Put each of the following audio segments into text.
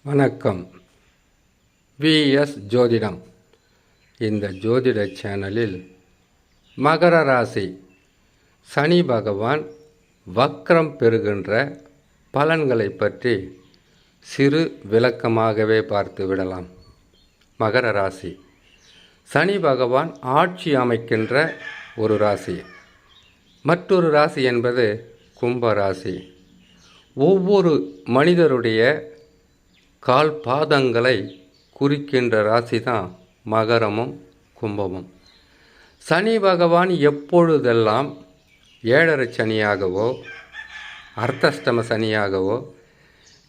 வணக்கம். விஎஸ் ஜோதிடம். இந்த ஜோதிட சேனலில் மகர ராசி சனி பகவான் வக்ரம் பெறுகின்ற பலன்களை பற்றி சிறு விளக்கமாகவே பார்த்து விடலாம். மகர ராசி சனி பகவான் ஆட்சி அமைக்கின்ற ஒரு ராசி. மற்றொரு ராசி என்பது கும்ப ராசி. ஒவ்வொரு மனிதருடைய கால் பாதங்களை குறிக்கின்ற ராசி தான் மகரமும் கும்பமும். சனி பகவான் எப்பொழுதெல்லாம் ஏழரை சனியாகவோ அர்த்தஷ்டம சனியாகவோ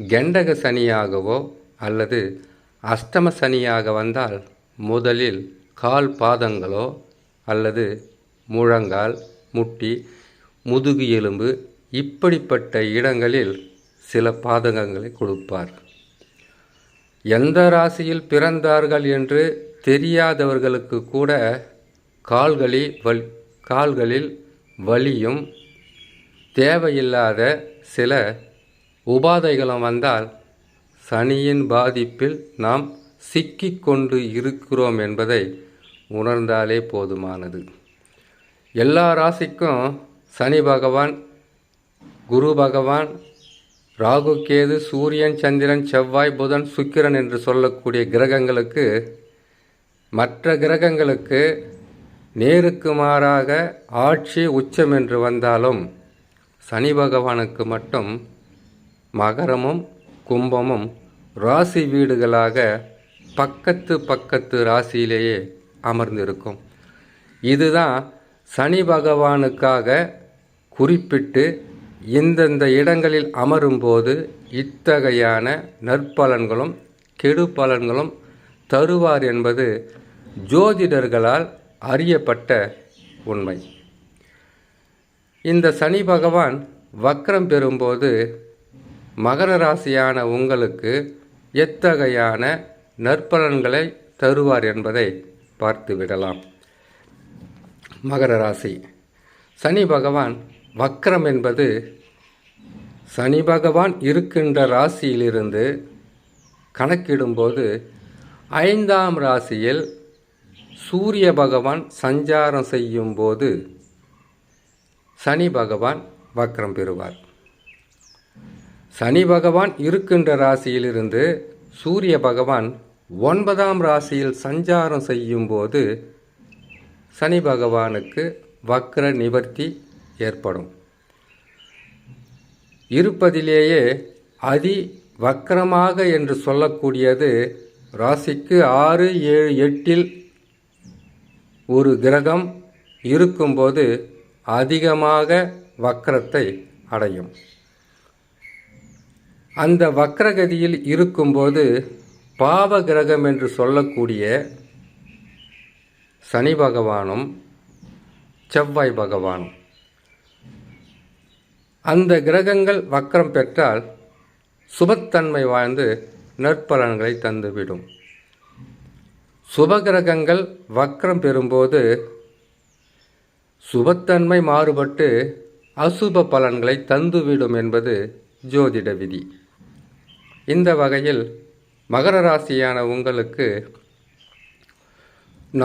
கெண்டக சனியாகவோ அல்லது அஷ்டம சனியாக வந்தால் முதலில் கால் பாதங்களோ அல்லது முழங்கால், முட்டி, முதுகு எலும்பு இப்படிப்பட்ட இடங்களில் சில பாதகங்களை கொடுப்பார். எந்த ராசியில் பிறந்தார்கள் என்று தெரியாதவர்களுக்கு கூட கால்களில் வலியும் தேவையில்லாத சில உபாதைகளும் வந்தால் சனியின் பாதிப்பில் நாம் சிக்கிக்கொண்டு இருக்கிறோம் என்பதை உணர்ந்தாலே போதுமானது. எல்லா ராசிக்கும் சனி பகவான், குரு பகவான், ராகு, கேது, சூரியன், சந்திரன், செவ்வாய், புதன், சுக்கிரன் என்று சொல்லக்கூடிய கிரகங்களுக்கு மற்ற கிரகங்களுக்கு நேருக்கு மாறாக ஆட்சி உச்சம் என்று வந்தாலும் சனி பகவானுக்கு மட்டும் மகரமும் கும்பமும் ராசி வீடுகளாக பக்கத்து ராசியிலேயே அமர்ந்திருக்கும். இதுதான் சனி பகவானுக்காக குறிப்பிட்டு இந்தந்த இடங்களில் அமரும்போது இத்தகையான நற்பலன்களும் கெடு பலன்களும் தருவார் என்பது ஜோதிடர்களால் அறியப்பட்ட உண்மை. இந்த சனி பகவான் வக்ரம் பெறும்போது மகர ராசியான உங்களுக்கு எத்தகையான நற்பலன்களை தருவார் என்பதை பார்த்து விடலாம். மகர ராசி சனி பகவான் வக்ரம் என்பது சனி பகவான் இருக்கின்ற ராசியிலிருந்து கணக்கிடும்போது 5ஆம் ராசியில் சூரிய பகவான் சஞ்சாரம் செய்யும் போது சனி பகவான் வக்ரம் பெறுவார். சனி பகவான் இருக்கின்ற ராசியிலிருந்து சூரிய பகவான் 9ஆம் ராசியில் சஞ்சாரம் செய்யும் போது சனி பகவானுக்கு வக்ர நிவர்த்தி ஏற்படும். இருப்பதிலேயே அதி வக்ரமாக என்று சொல்லக்கூடியது ராசிக்கு 6, 7, 8இல் ஒரு கிரகம் இருக்கும்போது அதிகமாக வக்ரத்தை அடையும். அந்த வக்ரகதியில் இருக்கும்போது பாவ கிரகம் என்று சொல்லக்கூடிய சனி பகவானும் செவ்வாய் பகவானும் அந்த கிரகங்கள் வக்ரம் பெற்றால் சுபத்தன்மை வாழ்ந்து நற்பலன்களை தந்துவிடும். சுபகிரகங்கள் வக்ரம் பெறும்போது சுபத்தன்மை மாறுபட்டு அசுப பலன்களை தந்துவிடும் என்பது ஜோதிட விதி. இந்த வகையில் மகர ராசியான உங்களுக்கு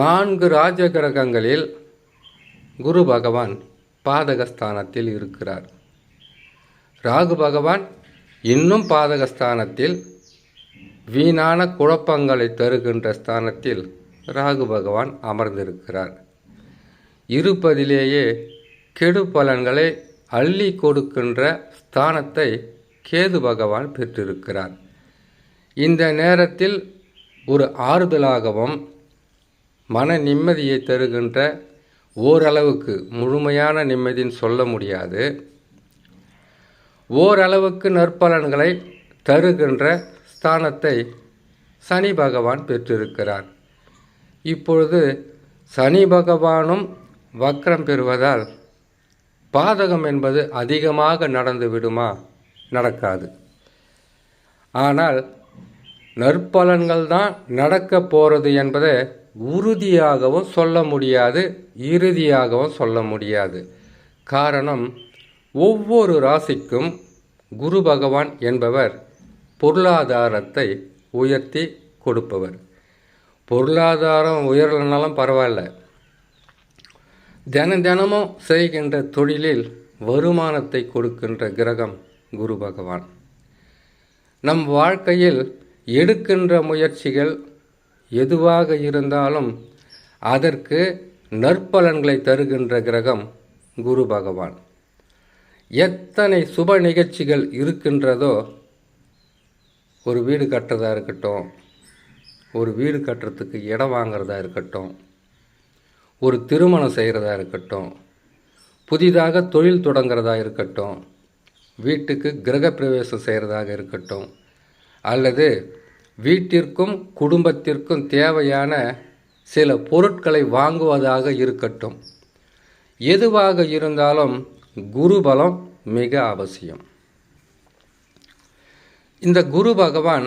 4 ராஜகிரகங்களில் குரு பகவான் பாதகஸ்தானத்தில் இருக்கிறார். ராகு பகவான் இன்னும் பாதகஸ்தானத்தில் வீணான குழப்பங்களை தருகின்ற ஸ்தானத்தில் ராகு பகவான் அமர்ந்திருக்கிறார். இருப்பதிலேயே கெடு பலன்களை அள்ளி கொடுக்கின்ற ஸ்தானத்தை கேது பகவான் பெற்றிருக்கிறார். இந்த நேரத்தில் ஒரு ஆறுதலாகவும் மன நிம்மதியை தருகின்ற ஓரளவுக்கு முழுமையான நிம்மதின்னு சொல்ல முடியாது, ஓரளவுக்கு நற்பலன்களை தருகின்ற ஸ்தானத்தை சனி பகவான் பெற்றிருக்கிறார். இப்பொழுது சனி பகவானும் வக்ரம் பெறுவதால் பாதகம் என்பது அதிகமாக நடந்து விடுமா? நடக்காது. ஆனால் நற்பலன்கள் தான் நடக்க போகிறது என்பதை உறுதியாகவும் சொல்ல முடியாது, இறுதியாகவும் சொல்ல முடியாது. காரணம், ஒவ்வொரு ராசிக்கும் குரு பகவான் என்பவர் பொருளாதாரத்தை உயர்த்தி கொடுப்பவர். பொருளாதாரம் உயரலைனாலும் பரவாயில்ல, தினமும் செய்கின்ற தொழிலில் வருமானத்தை கொடுக்கின்ற கிரகம் குரு பகவான். நம் வாழ்க்கையில் எடுக்கின்ற முயற்சிகள் எதுவாக இருந்தாலும் அதற்கு நற்பலன்களை தருகின்ற கிரகம் குரு பகவான். எத்தனை சுப நிகழ்ச்சிகள் இருக்கின்றதோ, ஒரு வீடு கட்டுறதா இருக்கட்டும், ஒரு வீடு கட்டுறதுக்கு இடம் வாங்கிறதா இருக்கட்டும், ஒரு திருமணம் செய்கிறதா இருக்கட்டும், புதிதாக தொழில் தொடங்கிறதா இருக்கட்டும், வீட்டுக்கு கிரகப்பிரவேசம் செய்கிறதாக இருக்கட்டும், அல்லது வீட்டிற்கும் குடும்பத்திற்கும் தேவையான சில பொருட்களை வாங்குவதாக இருக்கட்டும், எதுவாக இருந்தாலும் குரு பலம் மிக அவசியம். இந்த குரு பகவான்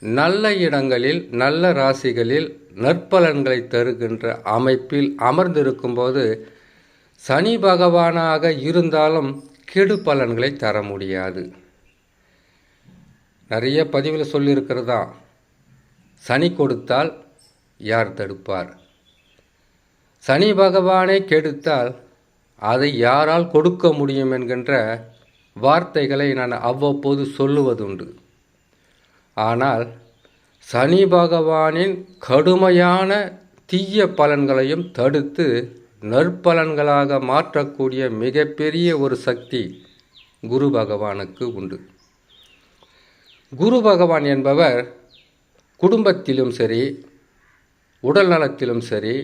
நல்ல இடங்களில் நல்ல ராசிகளில் நற்பலன்களை தருகின்ற அமைப்பில் அமர்ந்திருக்கும்போது சனி பகவானாக இருந்தாலும் கெடு பலன்களை தர முடியாது. நிறைய பதிவில் சொல்லியிருக்கிறதா, சனி கொடுத்தால் யார் தடுப்பார், சனி பகவானை கெடுத்தால் அதை யாரால் கொடுக்க முடியும் என்கின்ற வார்த்தைகளை நான் அவ்வப்போது சொல்லுவதுண்டு. ஆனால் சனி பகவானின் கடுமையான தீய பலன்களையும் தடுத்து நற்பலன்களாக மாற்றக்கூடிய மிகப்பெரிய ஒரு சக்தி குரு பகவானுக்கு உண்டு. குரு பகவான் என்பவர் குடும்பத்திலும் சரி, உடல் நலத்திலும் சரி,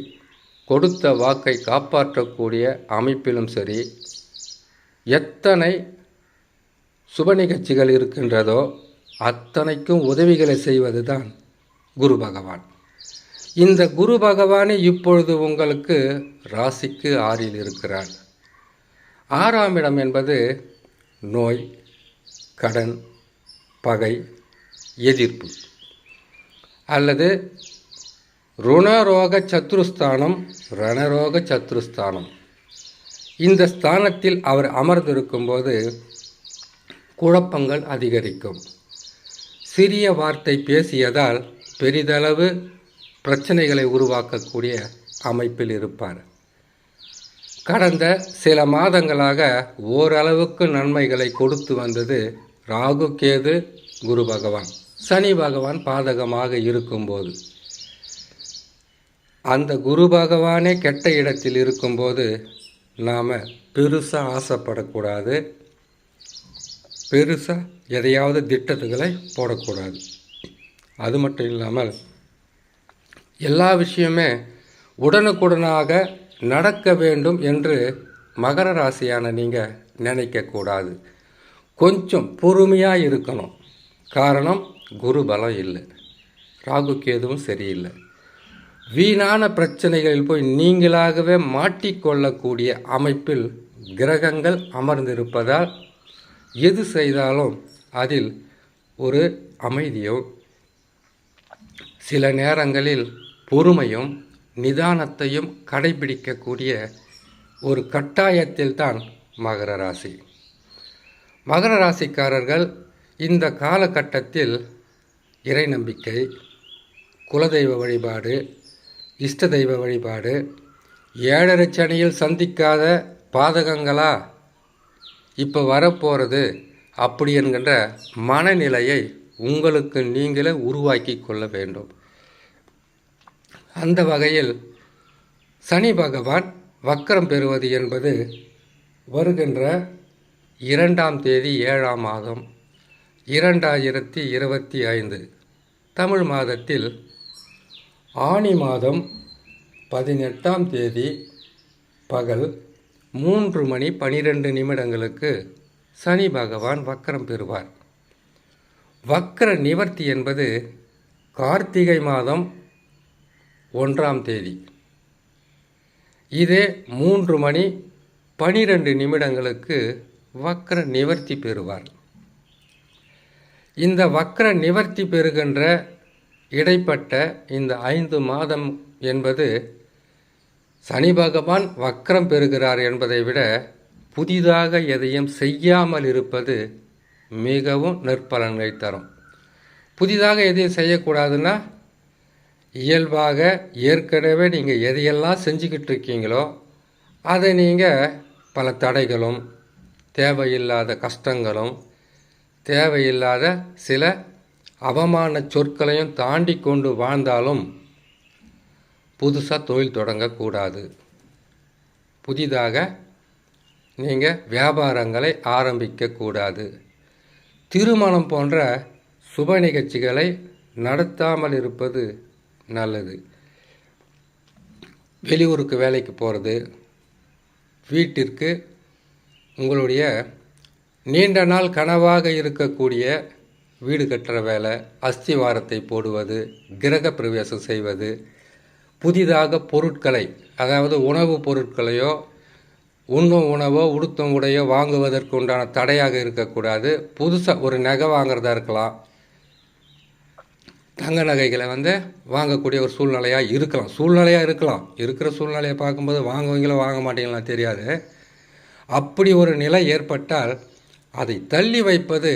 கொடுத்த வாக்கை காப்பாற்றக்கூடிய அமைப்பிலும் சரி, எத்தனை சுப நிகழ்ச்சிகள் இருக்கின்றதோ அத்தனைக்கும் உதவிகளை செய்வது தான் குரு பகவான். இந்த குரு பகவானே இப்பொழுது உங்களுக்கு ராசிக்கு 6ல் இருக்கிறார். 6ஆம் இடம் என்பது நோய், கடன், பகை, எதிர்ப்பு அல்லது ருணரோக சத்ருஸ்தானம், ரணரோக சத்ருஸ்தானம். இந்த ஸ்தானத்தில் அவர் அமர்ந்திருக்கும்போது குழப்பங்கள் அதிகரிக்கும். சிறிய வார்த்தை பேசியதால் பெரிதளவு பிரச்சனைகளை உருவாக்கக்கூடிய அமைப்பில் இருப்பார். கடந்த சில மாதங்களாக ஓரளவுக்கு நன்மைகளை கொடுத்து வந்தது ராகு, கேது, குரு பகவான். சனி பகவான் பாதகமாக இருக்கும்போது, அந்த குரு பகவானே கெட்ட இடத்தில் இருக்கும்போது நாம் பெருசாக ஆசைப்படக்கூடாது, பெருசாக எதையாவது திட்டத்துகளை போடக்கூடாது. அது மட்டும் இல்லாமல் எல்லா விஷயமே உடனுக்குடனாக நடக்க வேண்டும் என்று மகர ராசியான நீங்கள் நினைக்கக்கூடாது. கொஞ்சம் பொறுமையாக இருக்கணும். காரணம், குரு பலம் இல்லை, ராகு கேதுவும் சரியில்லை. வீணான பிரச்சனைகளில் போய் நீங்களாகவே மாட்டிக்கொள்ளக்கூடிய அமைப்பில் கிரகங்கள் அமர்ந்திருப்பதால் எது செய்தாலும் அதில் ஒரு அமைதியும், சில நேரங்களில் பொறுமையும் நிதானத்தையும் கடைபிடிக்கக்கூடிய ஒரு கட்டாயத்தில் தான் மகர ராசி. மகர ராசிக்காரர்கள் இந்த காலகட்டத்தில் இறை நம்பிக்கை, குலதெய்வ வழிபாடு, இஷ்ட தெய்வ வழிபாடு, 7.5 சனியில் சந்திக்காத பாதகங்களா இப்போ வரப்போகிறது அப்படி என்கின்ற மனநிலையை உங்களுக்கு நீங்களே உருவாக்கி கொள்ள வேண்டும். அந்த வகையில் சனி பகவான் வக்கரம் பெறுவது என்பது வருகின்ற 2ஆம் தேதி 7ஆம் மாதம் 2025 தமிழ் மாதத்தில் ஆனி மாதம் 18ஆம் தேதி பகல் 3:12 சனி பகவான் வக்கரம் பெறுவார். வக்கர நிவர்த்தி என்பது கார்த்திகை மாதம் 1ஆம் தேதி. இதே 3:12 வக்கர நிவர்த்தி பெறுவார். இந்த வக்கர நிவர்த்தி பெறுகின்ற இடைப்பட்ட இந்த 5 மாதம் என்பது சனி பகவான் வக்கரம் பெறுகிறார் என்பதை விட புதிதாக எதையும் செய்யாமல் இருப்பது மிகவும் நற்பலன்களை தரும். புதிதாக எதையும் செய்யக்கூடாதுன்னா, இயல்பாக ஏற்கனவே நீங்கள் எதையெல்லாம் செஞ்சுக்கிட்டு இருக்கீங்களோ அதை நீங்கள் பல தடைகளும் தேவையில்லாத கஷ்டங்களும் தேவையில்லாத சில அவமான சொற்களையும் தாண்டி கொண்டு வாழ்ந்தாலும் புதுசாக தொழில் தொடங்கக்கூடாது. புதிதாக நீங்கள் வியாபாரங்களை ஆரம்பிக்கக்கூடாது. திருமணம் போன்ற சுப நிகழ்ச்சிகளை நடத்தாமல் இருப்பது நல்லது. வெளியூருக்கு வேலைக்கு போகிறது, வீட்டிற்கு உங்களுடைய நீண்ட நாள் கனவாக இருக்கக்கூடிய வீடு கட்டுற வேலை, அஸ்திவாரத்தை போடுவது, கிரக பிரவேசம் செய்வது, புதிதாக பொருட்களை, அதாவது உணவுப் பொருட்களையோ உண்ணும் உணவோ உடுத்தும் உடையோ வாங்குவதற்கு உண்டான தடையாக இருக்கக்கூடாது. புதுசாக ஒரு நகை வாங்குறதா இருக்கலாம், தங்க நகைகளை வாங்கக்கூடிய ஒரு சூழ்நிலையாக இருக்கலாம். இருக்கிற சூழ்நிலையை பார்க்கும்போது வாங்குவீங்களோ வாங்க மாட்டீங்களா தெரியாது. அப்படி ஒரு நிலை ஏற்பட்டால் அதை தள்ளி வைப்பது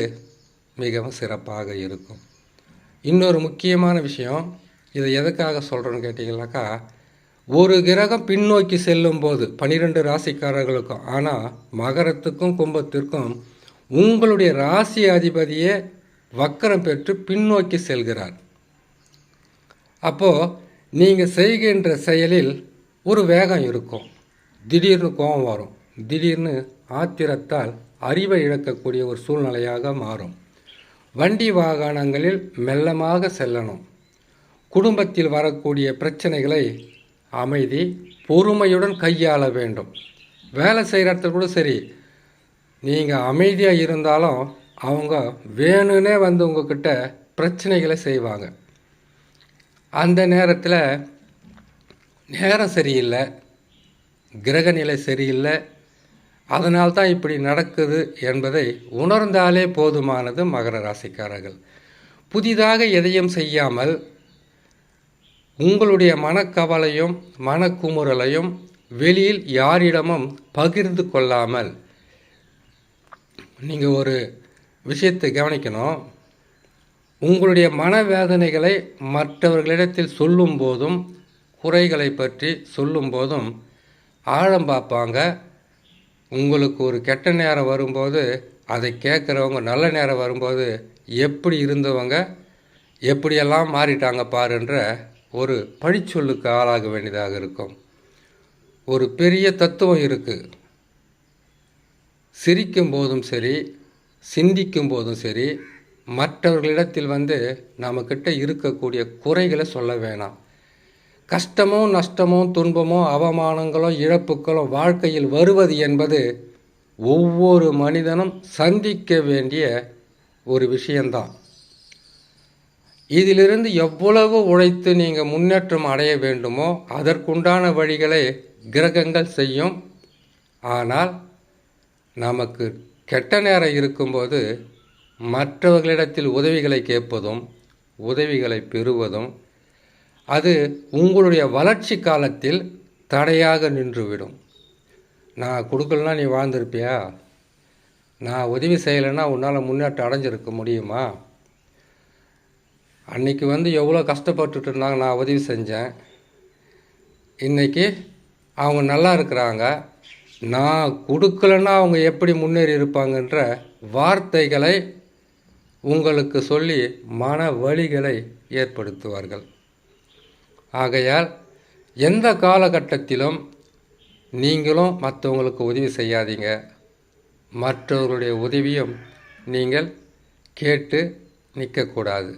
மிகவும் சிறப்பாக இருக்கும். இன்னொரு முக்கியமான விஷயம், இதை எதுக்காக சொல்கிறேன்னு கேட்டிங்கனாக்கா, ஒரு கிரகம் பின்னோக்கி செல்லும்போது 12 ராசிக்காரர்களுக்கும், ஆனால் மகரத்துக்கும் கும்பத்திற்கும் உங்களுடைய ராசி அதிபதியே வக்கரம் பெற்று பின்னோக்கி செல்கிறார். அப்போது நீங்கள் செய்கின்ற செயலில் ஒரு வேகம் இருக்கும், திடீர்னு கோபம் வரும், திடீர்னு ஆத்திரத்தால் அறிவை இழக்கக்கூடிய ஒரு சூழ்நிலையாக மாறும். வண்டி வாகனங்களில் மெல்லமாக செல்லணும். குடும்பத்தில் வரக்கூடிய பிரச்சனைகளை அமைதி பொறுமையுடன் கையாள வேண்டும். வேலை செய்கிற இடத்துல கூட சரி, நீங்கள் அமைதியாக இருந்தாலும் அவங்க வேணும்னே உங்ககிட்ட பிரச்சனைகளை செய்வாங்க. அந்த நேரத்தில் நேரம் சரியில்லை, கிரகநிலை சரியில்லை, அதனால்தான் இப்படி நடக்குது என்பதை உணர்ந்தாலே போதுமானது மகர ராசிக்காரர்கள். புதிதாக எதையும் செய்யாமல் உங்களுடைய மனக்கவலையும் மனக்குமுறலையும் வெளியில் யாரிடமும் பகிர்ந்து கொள்ளாமல், நீங்கள் ஒரு விஷயத்தை கவனிக்கணும், உங்களுடைய மனவேதனைகளை மற்றவர்களிடத்தில் சொல்லும் போதும் குறைகளை பற்றி சொல்லும் போதும் ஆழம் பார்ப்பாங்க. உங்களுக்கு ஒரு கெட்ட நேரம் வரும்போது அதை கேட்குறவங்க நல்ல நேரம் வரும்போது எப்படி இருந்தவங்க எப்படியெல்லாம் மாறிட்டாங்க பாருன்ற ஒரு பழிச்சொல்லுக்கு ஆளாக வேண்டியதாக இருக்கும். ஒரு பெரிய தத்துவம் இருக்குது. சிரிக்கும் போதும் சரி, சிந்திக்கும் போதும் சரி, மற்றவர்களிடத்தில் நம்மக்கிட்ட இருக்கக்கூடிய குறைகளை சொல்ல வேணாம். கஷ்டமோ நஷ்டமோ துன்பமோ அவமானங்களோ இழப்புகளோ வாழ்க்கையில் வருவது என்பது ஒவ்வொரு மனிதனும் சந்திக்க வேண்டிய ஒரு விஷயந்தான். இதிலிருந்து எவ்வளவு உழைத்து நீங்கள் முன்னேற்றம் அடைய வேண்டுமோ அதற்குண்டான வழிகளை கிரகங்கள் செய்யும். ஆனால் நமக்கு கெட்ட நேரம் இருக்கும்போது மற்றவர்களிடத்தில் உதவிகளை கேட்பதும் உதவிகளை பெறுவதும் அது உங்களுடைய வளர்ச்சி காலத்தில் தடையாக நின்றுவிடும். நான் கொடுக்கலன்னா நீ வாழ்ந்திருப்பியா, நான் உதவி செய்யலைன்னா உன்னால் முன்னேற்றம் அடைஞ்சிருக்க முடியுமா, அன்றைக்கி எவ்வளோ கஷ்டப்பட்டுட்டு இருந்தாங்க, நான் உதவி செஞ்சேன், இன்றைக்கி அவங்க நல்லா இருக்கிறாங்க, நான் கொடுக்கலன்னா அவங்க எப்படி முன்னேறி இருப்பாங்கன்ற வார்த்தைகளை உங்களுக்கு சொல்லி மன வலிகளை ஏற்படுத்துவார்கள். ஆகையால் எந்த காலகட்டத்திலும் நீங்களும் மற்றவங்களுக்கு உதவி செய்யாதீங்க. மற்றவர்களுடைய உதவியும் நீங்கள் கேட்டு நிற்கக்கூடாது.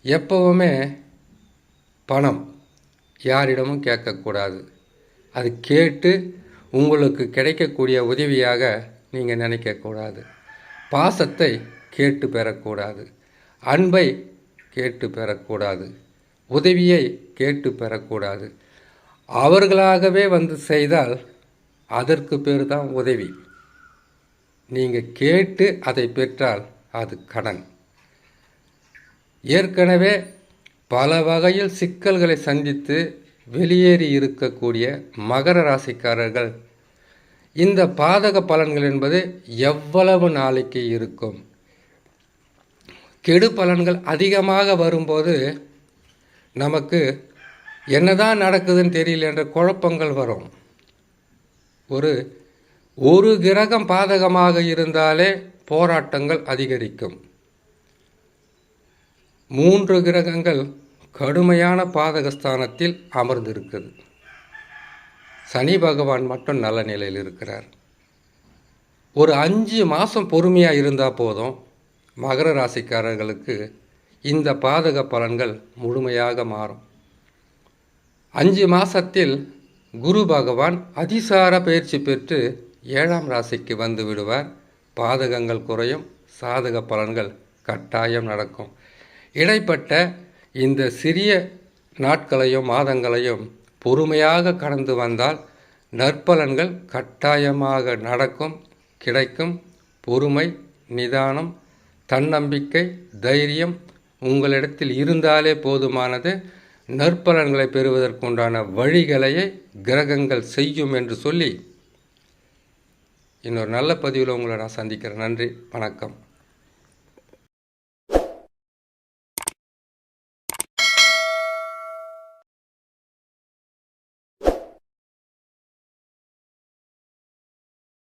எப்பவுமே பணம் யாரிடமும் கேட்கக்கூடாது. அது கேட்டு உங்களுக்கு கிடைக்கக்கூடிய உதவியாக நீங்கள் நினைக்கக்கூடாது. பாசத்தை கேட்டு பெறக்கூடாது. அன்பை கேட்டு பெறக்கூடாது. உதவியை கேட்டு பெறக்கூடாது. அவர்களாகவே செய்தால் அதற்கு பேர் தான் உதவி. நீங்கள் கேட்டு அதை பெற்றால் அது கடன். ஏற்கனவே பல வகையில் சிக்கல்களை சந்தித்து வெளியேறி இருக்கக்கூடிய மகர ராசிக்காரர்கள் இந்த பாதக பலன்கள் என்பது எவ்வளவு நாளைக்கு இருக்கும்? கெடு பலன்கள் அதிகமாக வரும்போது நமக்கு என்னதான் நடக்குதுன்னு தெரியல என்ற குழப்பங்கள் வரும். ஒரு கிரகம் பாதகமாக இருந்தாலே போராட்டங்கள் அதிகரிக்கும். 3 கிரகங்கள் கடுமையான பாதகஸ்தானத்தில் அமர்ந்திருக்குது. சனி பகவான் மட்டும் நல்ல நிலையில் இருக்கிறார். ஒரு 5 மாதம் பொறுமையாக இருந்தால் போதும், மகர ராசிக்காரர்களுக்கு இந்த பாதக பலன்கள் முழுமையாக மாறும். 5 மாதத்தில் குரு பகவான் அதிசார பயிற்சி பெற்று 7ஆம் ராசிக்கு வந்து விடுவார். பாதகங்கள் குறையும், சாதக பலன்கள் கட்டாயம் நடக்கும். இடைப்பட்ட இந்த சிறிய நாட்களையும் மாதங்களையும் பொறுமையாக கடந்து வந்தால் நற்பலன்கள் கட்டாயமாக நடக்கும், கிடைக்கும். பொறுமை, நிதானம், தன்னம்பிக்கை, தைரியம் உங்களிடத்தில் இருந்தாலே போதுமானது. நற்பலன்களை பெறுவதற்குண்டான வழிகளையே கிரகங்கள் செய்யும் என்று சொல்லி இன்னொரு நல்ல பதிவில் உங்களை நான் சந்திக்கிறேன். நன்றி, வணக்கம்.